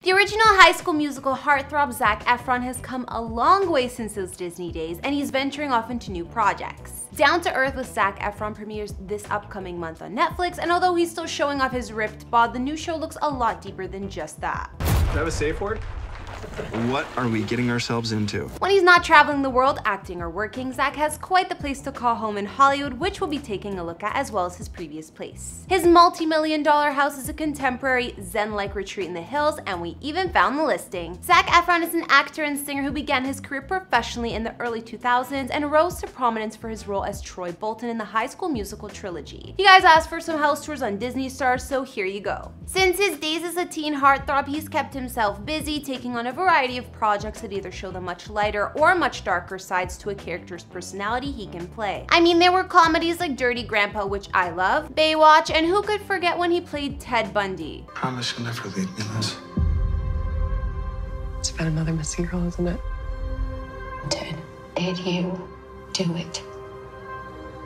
The original High School Musical heartthrob Zac Efron has come a long way since those Disney days, and he's venturing off into new projects. Down to Earth with Zac Efron premieres this upcoming month on Netflix, and although he's still showing off his ripped bod, the new show looks a lot deeper than just that. Do I have a safe word? What are we getting ourselves into? When he's not traveling the world, acting or working, Zac has quite the place to call home in Hollywood, which we'll be taking a look at, as well as his previous place. His multi-million-dollar house is a contemporary zen-like retreat in the hills, and we even found the listing. Zac Efron is an actor and singer who began his career professionally in the early 2000s and rose to prominence for his role as Troy Bolton in the High School Musical trilogy. You guys asked for some house tours on Disney stars, so here you go. Since his days as a teen heartthrob, he's kept himself busy, taking on a variety of projects that either show the much lighter or much darker sides to a character's personality he can play. I mean, there were comedies like Dirty Grandpa, which I love, Baywatch, and who could forget when he played Ted Bundy. Promise you'll never leave me, Liz. It's about another missing girl, isn't it? Ted, did you do it?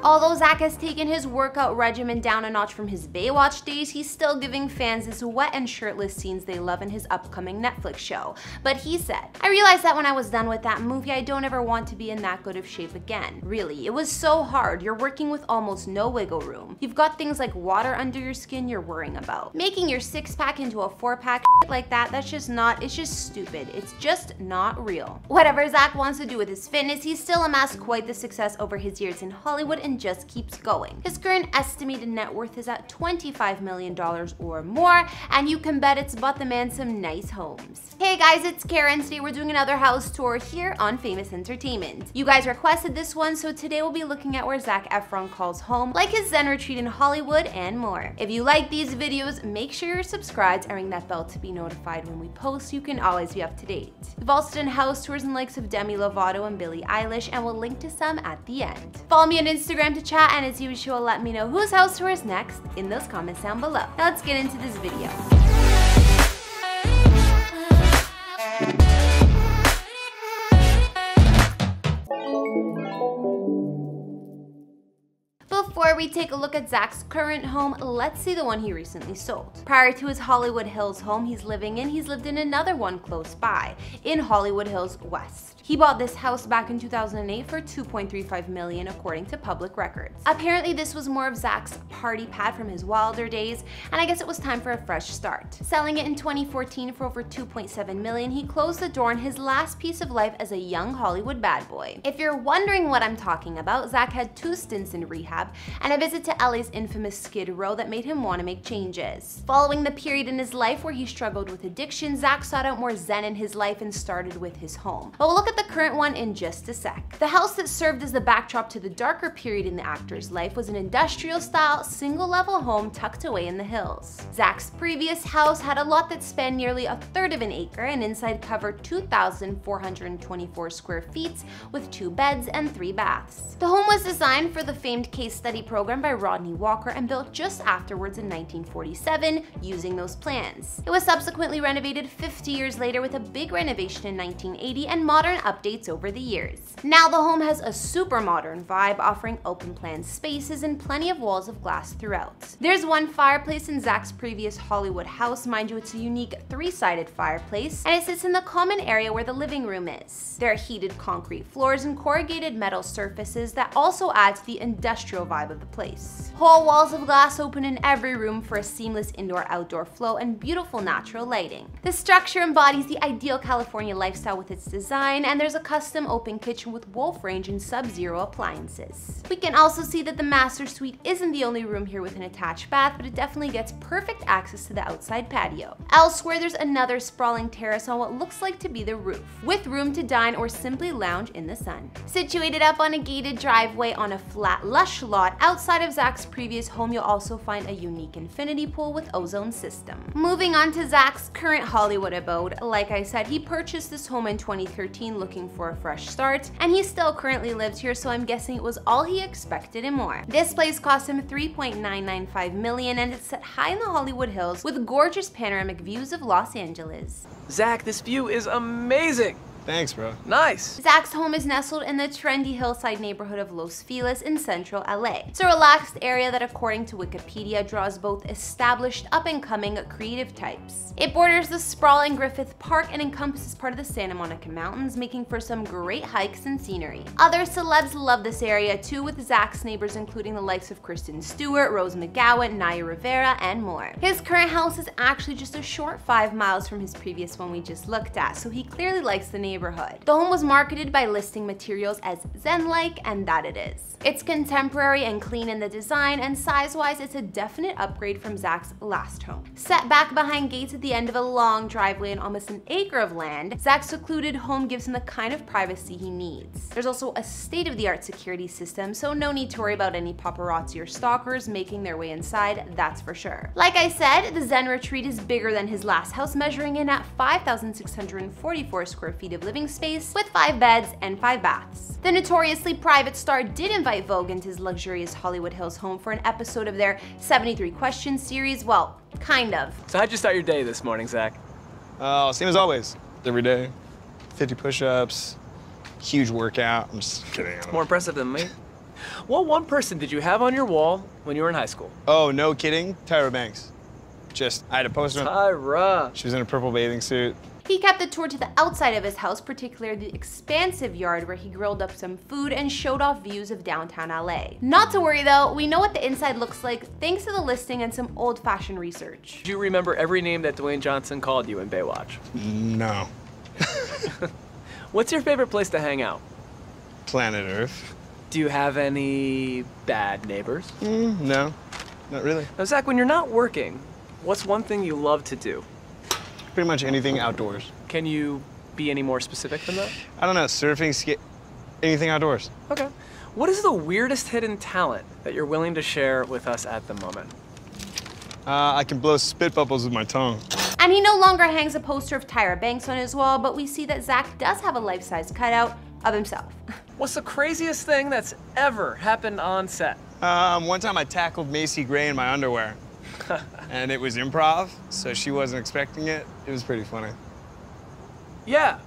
Although Zac has taken his workout regimen down a notch from his Baywatch days, he's still giving fans his wet and shirtless scenes they love in his upcoming Netflix show. But he said, "I realized that when I was done with that movie, I don't ever want to be in that good of shape again. Really, it was so hard. You're working with almost no wiggle room. You've got things like water under your skin you're worrying about. Making your six-pack into a four-pack like that, that's just not, it's just stupid. It's just not real." Whatever Zac wants to do with his fitness, he's still amassed quite the success over his years in Hollywood and just keeps going. His current estimated net worth is at $25 million or more, and you can bet it's bought the man some nice homes. Hey guys, it's Karen. Today we're doing another house tour here on Famous Entertainment. You guys requested this one, so today we'll be looking at where Zac Efron calls home, like his Zen retreat in Hollywood and more. If you like these videos, make sure you're subscribed and ring that bell to be notified when we post so you can always be up to date. We've also done house tours in likes of Demi Lovato and Billie Eilish, and we'll link to some at the end. Follow me on Instagram to chat, and as usual, let me know whose house tour is next in those comments down below. Now let's get into this video. Before we take a look at Zac's current home, let's see the one he recently sold. Prior to his Hollywood Hills home he's lived in another one close by, in Hollywood Hills West. He bought this house back in 2008 for $2.35 million according to public records. Apparently this was more of Zac's party pad from his wilder days, and I guess it was time for a fresh start. Selling it in 2014 for over $2.7 million, he closed the door on his last piece of life as a young Hollywood bad boy. If you're wondering what I'm talking about, Zac had 2 stints in rehab and a visit to LA's infamous Skid Row that made him want to make changes. Following the period in his life where he struggled with addiction, Zac sought out more zen in his life and started with his home. But we'll look at the current one in just a sec. The house that served as the backdrop to the darker period in the actor's life was an industrial-style, single-level home tucked away in the hills. Zac's previous house had a lot that spanned nearly 1/3 of an acre and inside covered 2,424 square feet with 2 beds and 3 baths. The home was designed for the famed case study program by Rodney Walker and built just afterwards in 1947 using those plans. It was subsequently renovated 50 years later with a big renovation in 1980 and modern updates over the years. Now the home has a super modern vibe, offering open plan spaces and plenty of walls of glass throughout. There's one fireplace in Zac's previous Hollywood house. Mind you, it's a unique 3-sided fireplace, and it sits in the common area where the living room is. There are heated concrete floors and corrugated metal surfaces that also add to the industrial vibe of the place. Whole walls of glass open in every room for a seamless indoor-outdoor flow and beautiful natural lighting. The structure embodies the ideal California lifestyle with its design, and there's a custom open kitchen with wolf range and sub-zero appliances. We can also see that the master suite isn't the only room here with an attached bath, but it definitely gets perfect access to the outside patio. Elsewhere, there's another sprawling terrace on what looks like to be the roof, with room to dine or simply lounge in the sun. Situated up on a gated driveway on a flat, lush lot outside of Zac's previous home, you'll also find a unique infinity pool with ozone system. Moving on to Zac's current Hollywood abode, like I said, he purchased this home in 2013 looking for a fresh start, and he still currently lives here, so I'm guessing it was all he expected and more. This place cost him $3.995 million, and it's set high in the Hollywood Hills with gorgeous panoramic views of Los Angeles. Zac, this view is amazing! Thanks, bro. Nice. Zac's home is nestled in the trendy hillside neighborhood of Los Feliz in central LA. It's a relaxed area that, according to Wikipedia, draws both established up-and-coming creative types. It borders the sprawling Griffith Park and encompasses part of the Santa Monica Mountains, making for some great hikes and scenery. Other celebs love this area too, with Zac's neighbors including the likes of Kristen Stewart, Rose McGowan, Naya Rivera, and more. His current house is actually just a short 5 miles from his previous one we just looked at, so he clearly likes the neighborhood. The home was marketed by listing materials as Zen-like, and that it is. It's contemporary and clean in the design, and size-wise it's a definite upgrade from Zac's last home. Set back behind gates at the end of a long driveway and almost an acre of land, Zac's secluded home gives him the kind of privacy he needs. There's also a state-of-the-art security system, so no need to worry about any paparazzi or stalkers making their way inside, that's for sure. Like I said, the Zen retreat is bigger than his last house, measuring in at 5,644 square feet of living space with 5 beds and 5 baths. The notoriously private star did invite Vogue into his luxurious Hollywood Hills home for an episode of their 73 Questions series. Well, kind of. So how'd you start your day this morning, Zach? Same as always. Every day. 50 push-ups, huge workout. I'm just kidding. More impressive than me. What one person did you have on your wall when you were in high school? Oh, no kidding. Tyra Banks. I had a poster. Tyra. She was in a purple bathing suit. He kept the tour to the outside of his house, particularly the expansive yard where he grilled up some food and showed off views of downtown LA. Not to worry though, we know what the inside looks like thanks to the listing and some old-fashioned research. Do you remember every name that Dwayne Johnson called you in Baywatch? No. What's your favorite place to hang out? Planet Earth. Do you have any bad neighbors? No, not really. Now, Zach, when you're not working, what's one thing you love to do? Pretty much anything outdoors. Can you be any more specific than that? I don't know, surfing, anything outdoors. Okay. What is the weirdest hidden talent that you're willing to share with us at the moment? I can blow spit bubbles with my tongue. And he no longer hangs a poster of Tyra Banks on his wall, but we see that Zac does have a life-size cutout of himself. What's the craziest thing that's ever happened on set? One time I tackled Macy Gray in my underwear. And it was improv, so she wasn't expecting it. It was pretty funny. Yeah.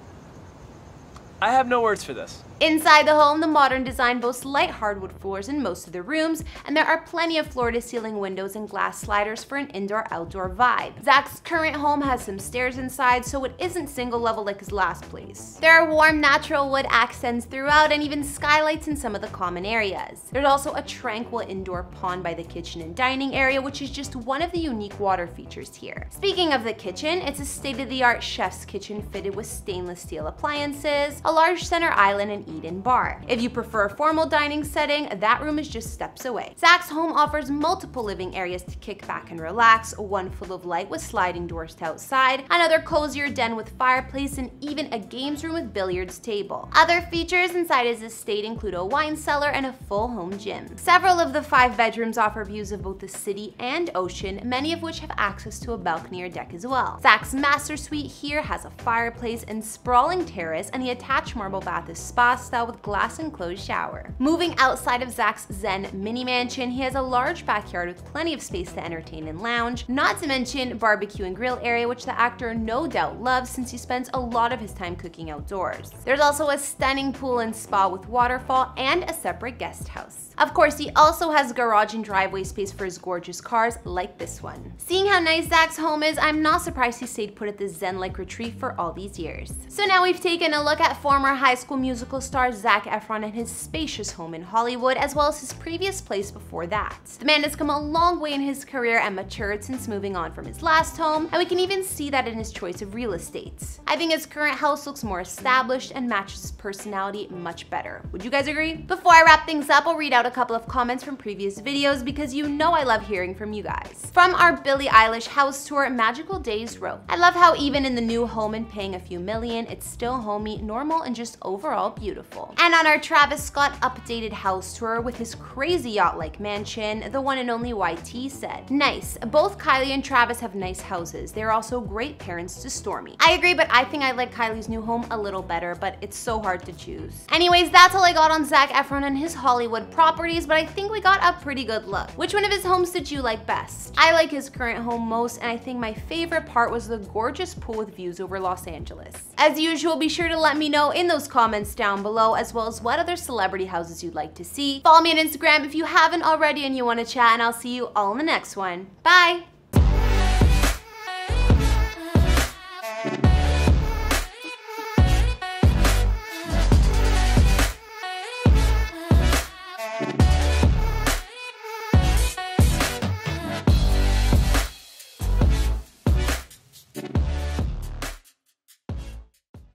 I have no words for this. Inside the home, the modern design boasts light hardwood floors in most of the rooms, and there are plenty of floor-to-ceiling windows and glass sliders for an indoor-outdoor vibe. Zac's current home has some stairs inside, so it isn't single-level like his last place. There are warm natural wood accents throughout and even skylights in some of the common areas. There's also a tranquil indoor pond by the kitchen and dining area, which is just one of the unique water features here. Speaking of the kitchen, it's a state-of-the-art chef's kitchen fitted with stainless steel appliances, a large center island, and eat-in bar. If you prefer a formal dining setting, that room is just steps away. Zac's home offers multiple living areas to kick back and relax, one full of light with sliding doors to outside, another cozier den with fireplace, and even a games room with billiards table. Other features inside his estate include a wine cellar and a full home gym. Several of the 5 bedrooms offer views of both the city and ocean, many of which have access to a balcony or deck as well. Zac's master suite here has a fireplace and sprawling terrace, and the attached marble bath is spa style with glass enclosed shower. Moving outside of Zac's Zen mini mansion, he has a large backyard with plenty of space to entertain and lounge, not to mention barbecue and grill area, which the actor no doubt loves since he spends a lot of his time cooking outdoors. There's also a stunning pool and spa with waterfall and a separate guest house. Of course, he also has garage and driveway space for his gorgeous cars like this one. Seeing how nice Zac's home is, I'm not surprised he stayed put at this Zen-like retreat for all these years. So now we've taken a look at former High School Musical star Zac Efron and his spacious home in Hollywood, as well as his previous place before that. The man has come a long way in his career and matured since moving on from his last home, and we can even see that in his choice of real estate. I think his current house looks more established and matches his personality much better. Would you guys agree? Before I wrap things up, I'll read out a couple of comments from previous videos because you know I love hearing from you guys. From our Billie Eilish house tour, Magical Days wrote, "I love how even in the new home and paying a few million, it's still homey, normal, and just overall beautiful. beautiful. And on our Travis Scott updated house tour with his crazy yacht-like mansion, the one and only YT said, "Nice. Both Kylie and Travis have nice houses. They're also great parents to Stormy." I agree, but I think I like Kylie's new home a little better, but it's so hard to choose. Anyways, that's all I got on Zac Efron and his Hollywood properties, but I think we got a pretty good look. Which one of his homes did you like best? I like his current home most, and I think my favorite part was the gorgeous pool with views over Los Angeles. As usual, be sure to let me know in those comments down below, as well as what other celebrity houses you'd like to see. Follow me on Instagram if you haven't already and you want to chat, and I'll see you all in the next one. Bye!